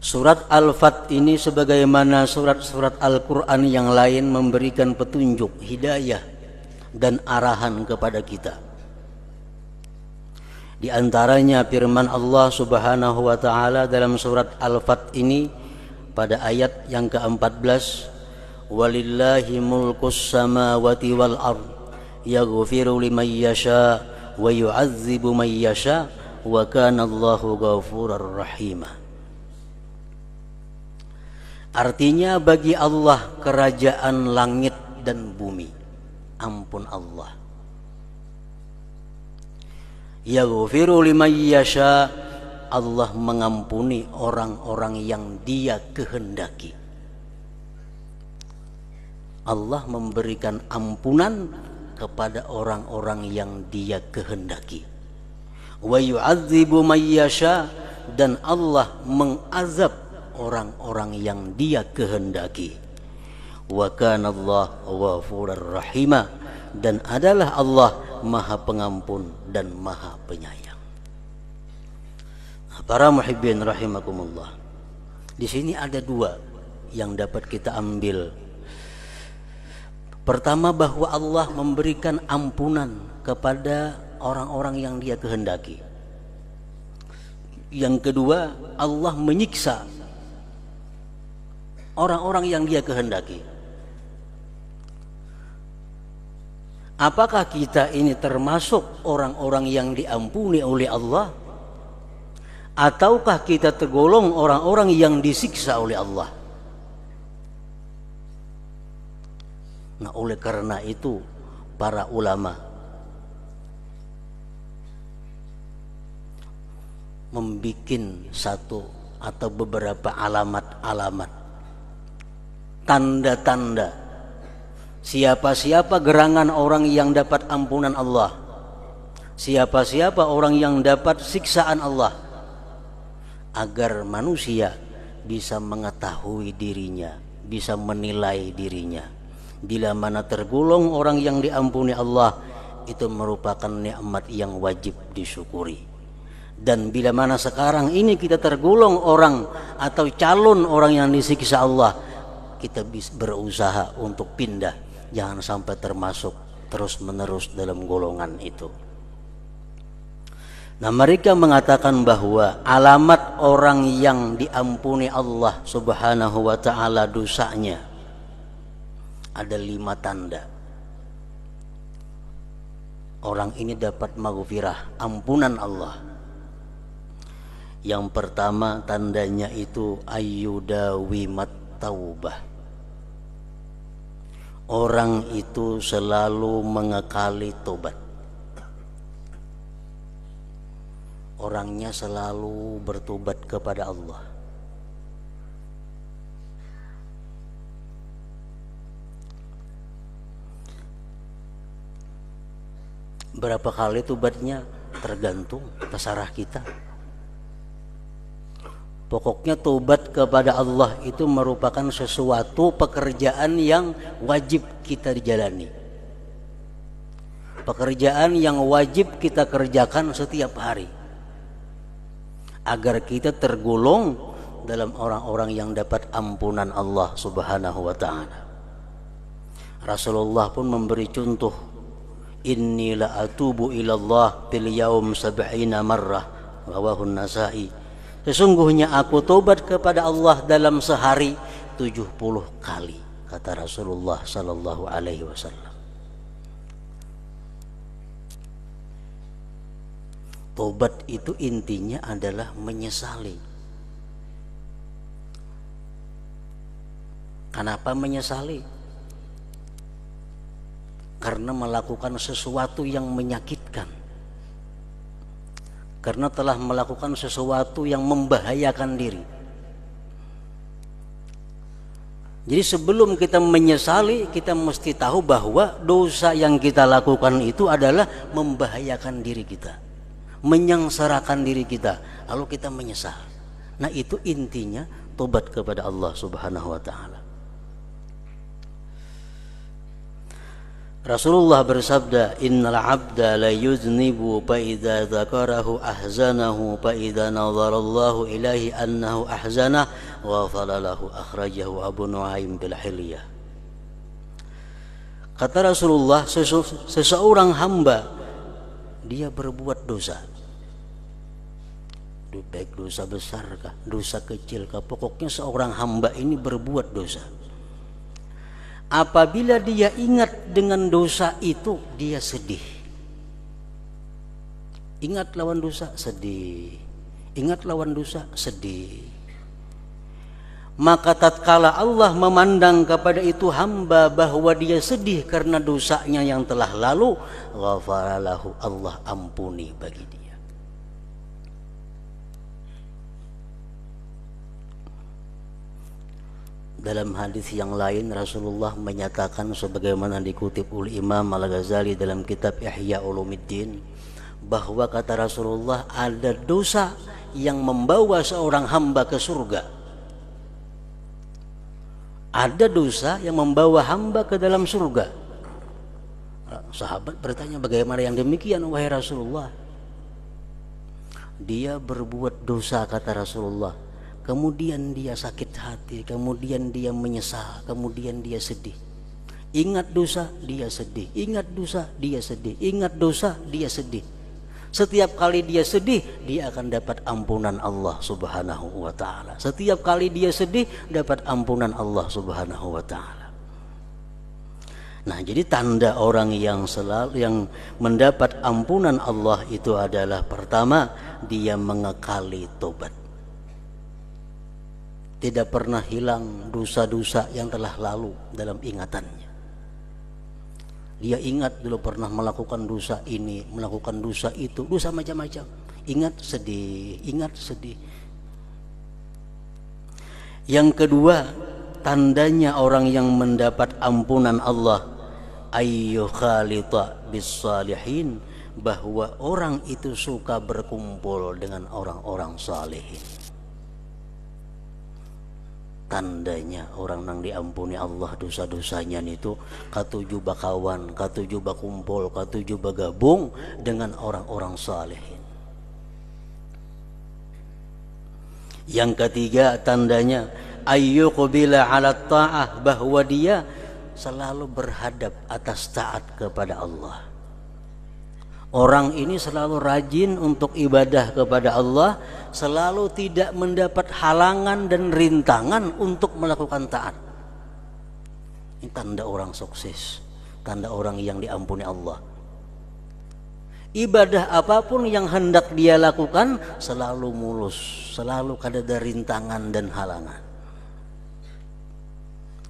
Surat Al-Fat ini sebagaimana surat-surat Al-Quran yang lain memberikan petunjuk, hidayah dan arahan kepada kita. Di antaranya firman Allah Subhanahu wa taala dalam surat Al-Fat ini pada ayat yang ke-14, walillahi mulkus samawati wal ard yaghfiru liman yasha wa yu'adzibu man yasha wa kana Allahu ghafurar rahima. Artinya bagi Allah kerajaan langit dan bumi. Ampun Allah. Yaghfiru liman yasha, Allah mengampuni orang-orang yang Dia kehendaki. Allah memberikan ampunan kepada orang-orang yang Dia kehendaki. Wa yu'adzibu man yasha, dan Allah mengazab orang-orang yang Dia kehendaki. Wa kana Allah ghafurur rahima, dan adalah Allah Maha Pengampun dan Maha Penyayang. Para muhibbin rahimakumullah. Di sini ada dua yang dapat kita ambil. Pertama, bahwa Allah memberikan ampunan kepada orang-orang yang Dia kehendaki. Yang kedua, Allah menyiksa orang-orang yang Dia kehendaki. Apakah kita ini termasuk orang-orang yang diampuni oleh Allah, ataukah kita tergolong orang-orang yang disiksa oleh Allah? Nah, oleh karena itu para ulama membikin satu atau beberapa alamat-alamat, tanda-tanda siapa-siapa gerangan orang yang dapat ampunan Allah, siapa-siapa orang yang dapat siksaan Allah, agar manusia bisa mengetahui dirinya, bisa menilai dirinya. Bila mana tergolong orang yang diampuni Allah, itu merupakan nikmat yang wajib disyukuri. Dan bila mana sekarang ini kita tergolong orang atau calon orang yang disiksa Allah, kita bisa berusaha untuk pindah, jangan sampai termasuk terus-menerus dalam golongan itu. Nah, mereka mengatakan bahwa alamat orang yang diampuni Allah Subhanahu wa ta'ala dosanya ada 5 tanda. Orang ini dapat maghfirah, ampunan Allah. Yang pertama tandanya itu ayyudawimat taubah. Orang itu selalu mengekali tobat. Orangnya selalu bertobat kepada Allah. Berapa kali tobatnya tergantung, terserah kita. Pokoknya tobat kepada Allah itu merupakan sesuatu pekerjaan yang wajib kita jalani. Pekerjaan yang wajib kita kerjakan setiap hari, agar kita tergolong dalam orang-orang yang dapat ampunan Allah Subhanahu wa ta'ala. Rasulullah pun memberi contoh, inni la atubu ilallah bil yaum 70 marrah, rawahu Nasa'i. Sesungguhnya aku tobat kepada Allah dalam sehari 70 kali, kata Rasulullah sallallahu alaihi wasallam. Tobat itu intinya adalah menyesali. Kenapa menyesali? Karena melakukan sesuatu yang menyakitkan, karena telah melakukan sesuatu yang membahayakan diri. Jadi sebelum kita menyesali, kita mesti tahu bahwa dosa yang kita lakukan itu adalah membahayakan diri kita, menyengsarakan diri kita, lalu kita menyesal. Nah, itu intinya tobat kepada Allah Subhanahu wa ta'ala. Rasulullah bersabda, innal abda la yuznibu fa idza dzakarahu ahzanahu fa idza nadharallahu ilaihi annahu ahzanah wa falalahu akhrajahu Abu Nuaim bil Hilyah. Kata Rasulullah, seseorang hamba dia berbuat dosa, baik dosa besar kah, dosa kecil kah, pokoknya seorang hamba ini berbuat dosa. Apabila dia ingat dengan dosa itu, dia sedih. Ingat lawan dosa, sedih. Ingat lawan dosa, sedih. Maka tatkala Allah memandang kepada itu hamba bahwa dia sedih karena dosanya yang telah lalu, ghafaralahu, Allah ampuni bagi dia. Dalam hadis yang lain Rasulullah menyatakan sebagaimana dikutip oleh Imam Al-Ghazali dalam kitab Ihya Ulumuddin, bahwa kata Rasulullah ada dosa yang membawa seorang hamba ke surga. Ada dosa yang membawa hamba ke dalam surga. Sahabat bertanya, bagaimana yang demikian wahai Rasulullah? Dia berbuat dosa kata Rasulullah, kemudian dia sakit hati, kemudian dia menyesal, kemudian dia sedih. Ingat dosa, dia sedih. Ingat dosa, dia sedih. Ingat dosa, dia sedih. Setiap kali dia sedih, dia akan dapat ampunan Allah Subhanahu wa ta'ala. Setiap kali dia sedih, dapat ampunan Allah Subhanahu wa ta'ala. Nah, jadi tanda orang yang mendapat ampunan Allah itu adalah, pertama, dia mengekali tobat. Tidak pernah hilang dosa-dosa yang telah lalu dalam ingatannya. Dia ingat dulu pernah melakukan dosa ini, melakukan dosa itu, dosa macam-macam. Ingat, sedih, ingat, sedih. Yang kedua, tandanya orang yang mendapat ampunan Allah, ayyu khalita bis salihin, bahwa orang itu suka berkumpul dengan orang-orang salihin. Tandanya orang nang diampuni Allah dosa-dosanya itu katuju bakawan, katuju bakumpul, katuju bagabung dengan orang-orang salihin. Yang ketiga tandanya ayyuqbila 'ala ta'ah, bahwa dia selalu berhadap atas taat kepada Allah. Orang ini selalu rajin untuk ibadah kepada Allah, selalu tidak mendapat halangan dan rintangan untuk melakukan taat. Ini tanda orang sukses, tanda orang yang diampuni Allah. Ibadah apapun yang hendak dia lakukan selalu mulus, selalu kada rintangan dan halangan.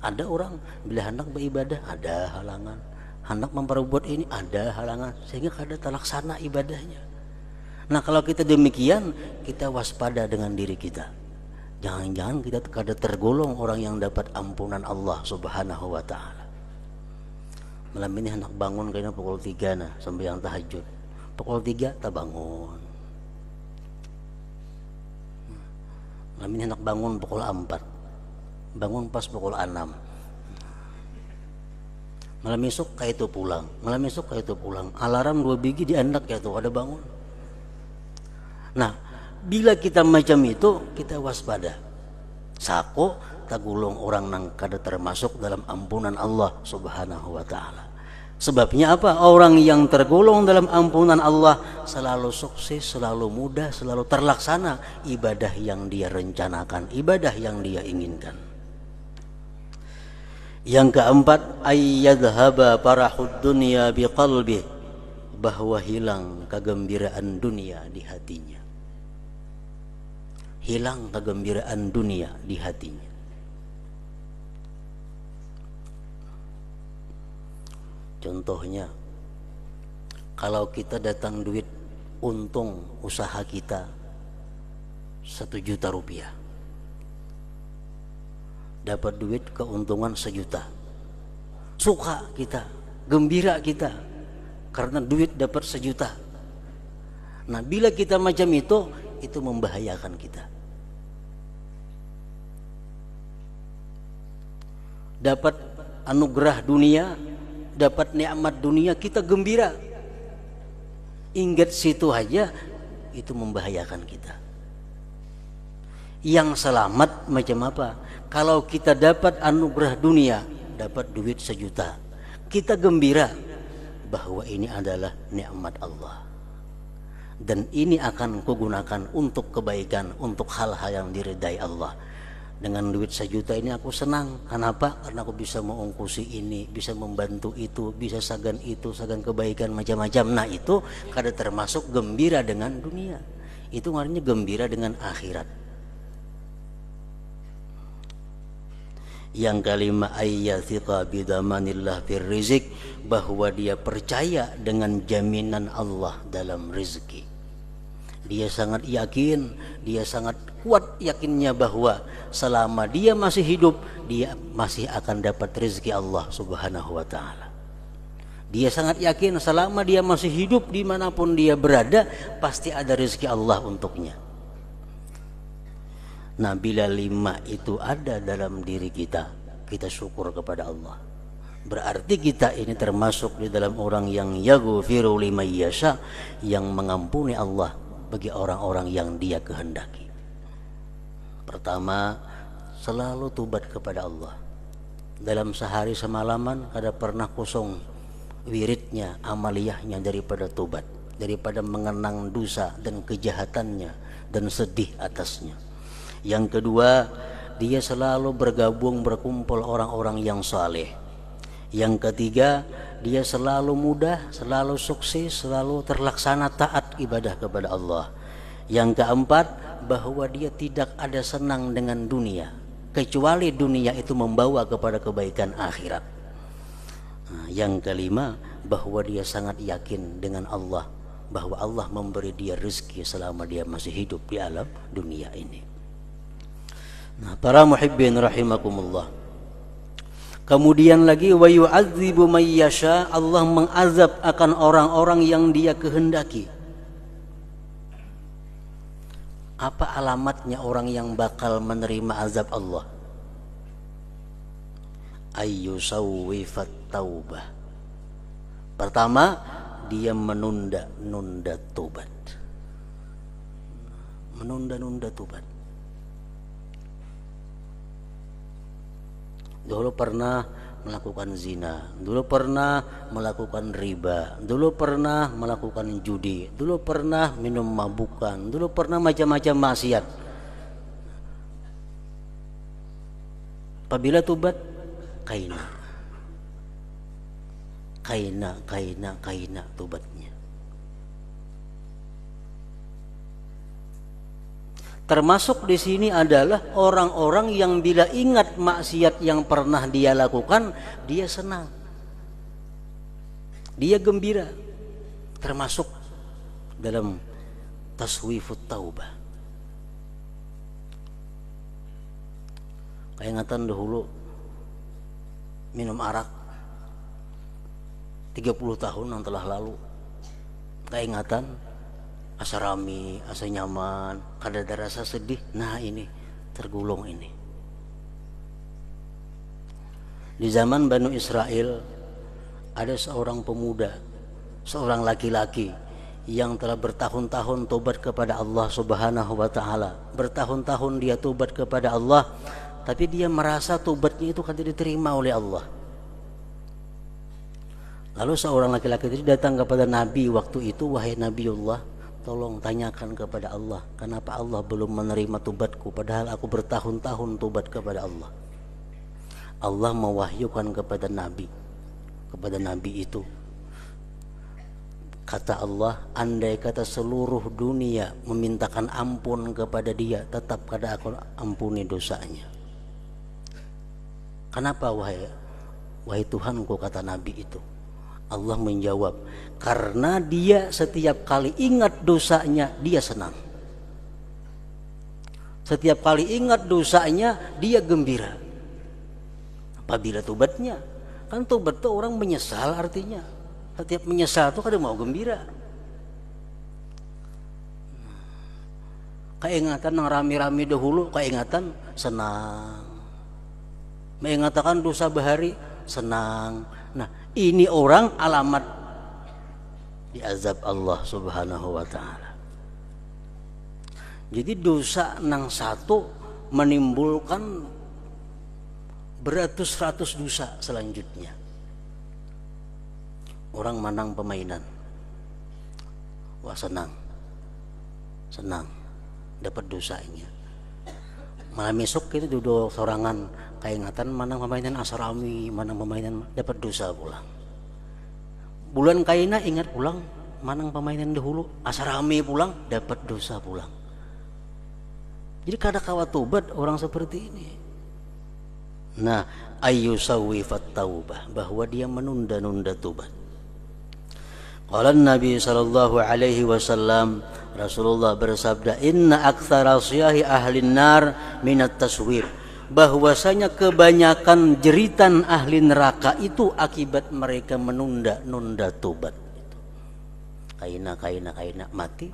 Ada orang bila hendak beribadah ada halangan, hendak memperbuat ini ada halangan, sehingga kada terlaksana ibadahnya. Nah, kalau kita demikian, kita waspada dengan diri kita. Jangan-jangan kita kada tergolong orang yang dapat ampunan Allah Subhanahu wa ta'ala. Malam ini hendak bangun kayaknya pukul 3 nah, sembahyang tahajud. Pukul 3 tak bangun. Malam ini hendak bangun pukul 4. Bangun pas pukul 6. Malam esok kayak itu pulang, malam esok kayak itu pulang. Alarm 2 biji diandak ya tuh ada bangun. Nah, bila kita macam itu, kita waspada. Sako tagulong orang nang kada termasuk dalam ampunan Allah Subhanahu wa ta'ala. Sebabnya apa? Orang yang tergolong dalam ampunan Allah selalu sukses, selalu mudah, selalu terlaksana ibadah yang dia rencanakan, ibadah yang dia inginkan. Yang keempat, ayyadhhaba farahud dunya biqalbi, bahwa hilang kegembiraan dunia di hatinya. Hilang kegembiraan dunia di hatinya. Contohnya, kalau kita datang duit untung usaha kita 1 juta rupiah, dapat duit keuntungan 1 juta, suka kita, gembira kita karena duit dapat 1 juta. Nah, bila kita macam itu membahayakan kita. Dapat anugerah dunia dapat nikmat dunia kita gembira. Ingat situ aja itu membahayakan kita. Yang selamat macam apa? Kalau kita dapat anugerah dunia, dapat duit 1 juta, kita gembira bahwa ini adalah nikmat Allah dan ini akan kugunakan untuk kebaikan, untuk hal-hal yang diridai Allah. Dengan duit 1 juta ini aku senang. Kenapa? Karena aku bisa mengungkusi ini, bisa membantu itu, bisa sagan itu, sagan kebaikan macam-macam. Nah itu kada termasuk gembira dengan dunia, itu artinya gembira dengan akhirat. Yang kelima, ayyathiqa bidamanillah fir rizq, bahwa dia percaya dengan jaminan Allah dalam rezeki. Dia sangat yakin, dia sangat kuat yakinnya bahwa selama dia masih hidup, dia masih akan dapat rezeki Allah Subhanahu wa ta'ala. Dia sangat yakin selama dia masih hidup, dimanapun dia berada, pasti ada rezeki Allah untuknya. Nah, bila 5 itu ada dalam diri kita, kita syukur kepada Allah. Berarti kita ini termasuk di dalam orang yang yaghfiru liman yasha, yang mengampuni Allah bagi orang-orang yang dia kehendaki. Pertama, selalu tobat kepada Allah. Dalam sehari semalaman kada pernah kosong wiridnya, amaliyahnya daripada tobat, daripada mengenang dosa dan kejahatannya dan sedih atasnya. Yang kedua, dia selalu berkumpul orang-orang yang saleh. Yang ketiga, dia selalu mudah, selalu sukses, selalu terlaksana taat ibadah kepada Allah. Yang keempat, bahwa dia tidak ada senang dengan dunia, kecuali dunia itu membawa kepada kebaikan akhirat. Nah, yang kelima, bahwa dia sangat yakin dengan Allah, bahwa Allah memberi dia rezeki selama dia masih hidup di alam dunia ini. Nah, para muhibbin rahimakumullah. Kemudian lagi, wa yu'adzibu may yasha, Allah mengazab akan orang-orang yang dia kehendaki. Apa alamatnya orang yang bakal menerima azab Allah? Ayyusawwifat taubah. Pertama, dia menunda-nunda tobat. Menunda-nunda tobat. Dulu pernah melakukan zina, dulu pernah melakukan riba, dulu pernah melakukan judi, dulu pernah minum mabukan, dulu pernah macam-macam maksiat. Apabila tobat, kaina tobatnya. Termasuk di sini adalah orang-orang yang bila ingat maksiat yang pernah dia lakukan, dia senang, dia gembira. Termasuk dalam taswifut taubah. Keingatan dahulu minum arak 30 tahun yang telah lalu. Keingatan asa rami, asa nyaman, kada ada rasa sedih. Nah ini tergulung ini. Di zaman Bani Israel ada seorang pemuda, seorang laki-laki yang telah bertahun-tahun tobat kepada Allah Subhanahu wa ta'ala. Bertahun-tahun dia tobat kepada Allah, tapi dia merasa tobatnya itu kada diterima oleh Allah. Lalu seorang laki-laki itu datang kepada Nabi waktu itu, wahai Nabiullah, tolong tanyakan kepada Allah, kenapa Allah belum menerima tobatku padahal aku bertahun-tahun tobat kepada Allah. Allah mewahyukan kepada Nabi itu, kata Allah, andai kata seluruh dunia memintakan ampun kepada dia, tetap kada aku ampuni dosanya. Kenapa wahai Tuhanku, kata Nabi itu. Allah menjawab, karena dia setiap kali ingat dosanya dia senang. Setiap kali ingat dosanya dia gembira. Apabila tobatnya, kan tobat itu orang menyesal artinya. Setiap menyesal itu kada mau gembira. Keingatan yang rami-rami dahulu, keingatan senang. Mengatakan dosa bahari senang. Nah, ini orang alamat diazab Allah Subhanahu wa taala. Jadi dosa nang satu menimbulkan beratus-ratus dosa selanjutnya. Orang menang permainan, wah senang dapat dosanya. Malam esok kita duduk sorangan kaingatan menang permainan asrami, menang permainan dapat dosa pulang. Bulan kaina ingat pulang menang permainan dahulu asrami pulang dapat dosa pulang. Jadi kada kawa tobat orang seperti ini. Nah, ayyusawwifat taubah, bahwa dia menunda-nunda tobat. Qala Nabi sallallahu alaihi wasallam, Rasulullah bersabda, inna aktsara syahi ahlin nar minat taswif, bahwasanya kebanyakan jeritan ahli neraka itu akibat mereka menunda-nunda tobat. Kaina mati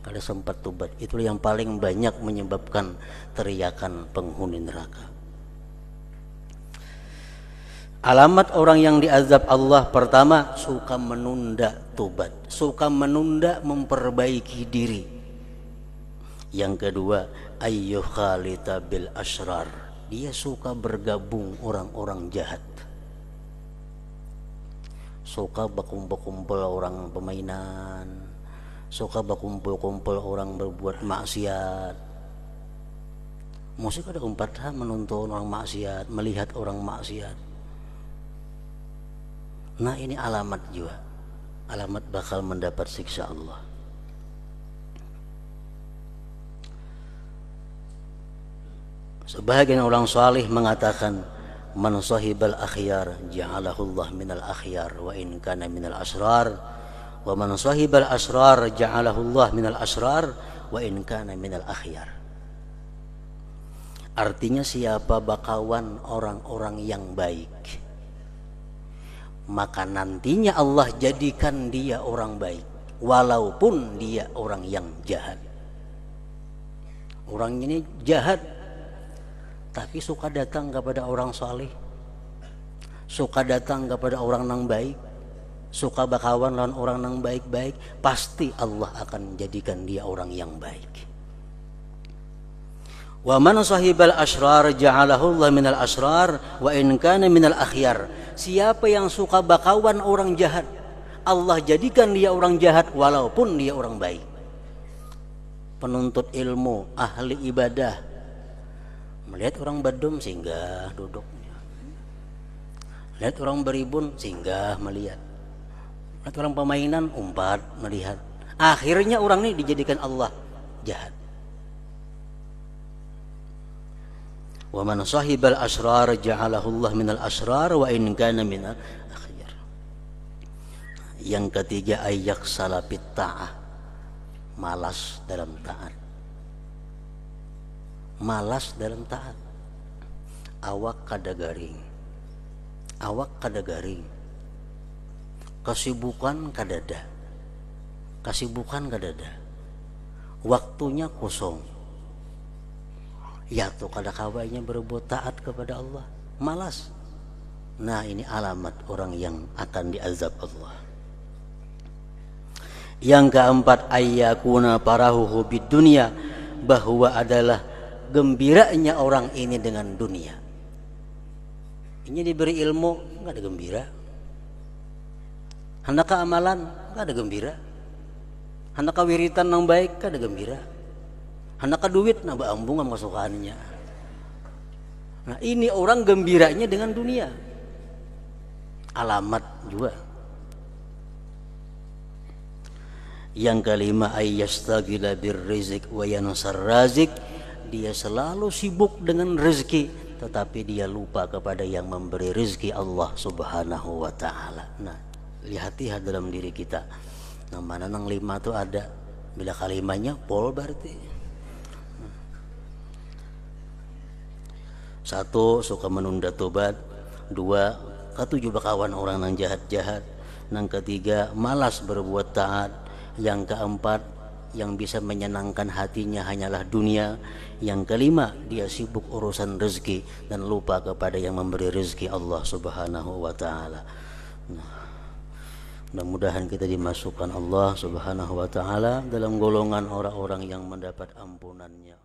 kalau sempat tobat, itu yang paling banyak menyebabkan teriakan penghuni neraka. Alamat orang yang diazab Allah, pertama, suka menunda tobat, suka menunda memperbaiki diri. Yang kedua, ayyukhalita bil asrar, dia suka bergabung orang-orang jahat, suka berkumpul-kumpul orang permainan, suka berkumpul-kumpul orang berbuat maksiat. Musik ada umpatan menonton orang maksiat, melihat orang maksiat. Nah, ini alamat juga, alamat bakal mendapat siksa Allah. Sebagian orang salih mengatakan, man sahibal akhyar ja'alahullah minal akhyar wa in kana minal asrar, wa man sahibal asrar ja'alahullah minal asrar wa in kana minal akhyar. Artinya, siapa bakawan orang-orang yang baik, maka nantinya Allah jadikan dia orang baik, walaupun dia orang yang jahat. Orang ini jahat, tapi suka datang kepada orang saleh, suka datang kepada orang yang baik, suka bakawan lawan orang yang baik-baik, pasti Allah akan jadikan dia orang yang baik. Wa man sahibal asrar ja'alahu Allah minal asrar wa in kana minal akhyar. Siapa yang suka bakawan orang jahat, Allah jadikan dia orang jahat walaupun dia orang baik. Penuntut ilmu, ahli ibadah, melihat orang badum singgah duduk, lihat orang beribun singgah melihat, lihat orang permainan umpat melihat. Akhirnya orang ini dijadikan Allah jahat. Wa man sahibal asrar ja'alahu Allah minal asrar wa in kana minal akhyar. Yang ketiga, ayyak salapit ta'ah, malas dalam taat. Malas dalam taat. Awak kada garing, kesibukan kadada, waktunya kosong. Ya tuh kada kawainya berbuat taat kepada Allah, malas. Nah, ini alamat orang yang akan diazab Allah. Yang keempat, ayyakuna parahuhu bid dunya, bahwa adalah gembiranya orang ini dengan dunia. Ini diberi ilmu enggak ada gembira, hendak amalan enggak ada gembira, hendak wiritan yang baik enggak ada gembira, hendak duit nambah ambungan masukannya. Nah, ini orang gembiranya dengan dunia, alamat juga. Yang kelima, ayyastagila birrizik wa yansar razik, dia selalu sibuk dengan rezeki tetapi dia lupa kepada yang memberi rezeki, Allah Subhanahu wa taala. Nah, lihat-lihat dalam diri kita. Nah, mana nang lima itu ada, bila kalimanya pol berarti. Satu, suka menunda tobat. Dua, ketujuh bakawan orang yang jahat-jahat. Yang ketiga, malas berbuat taat. Yang keempat, yang bisa menyenangkan hatinya hanyalah dunia. Yang kelima, dia sibuk urusan rezeki dan lupa kepada yang memberi rezeki, Allah Subhanahu wa taala. Mudah-mudahan kita dimasukkan Allah Subhanahu wa taala dalam golongan orang-orang yang mendapat ampunannya.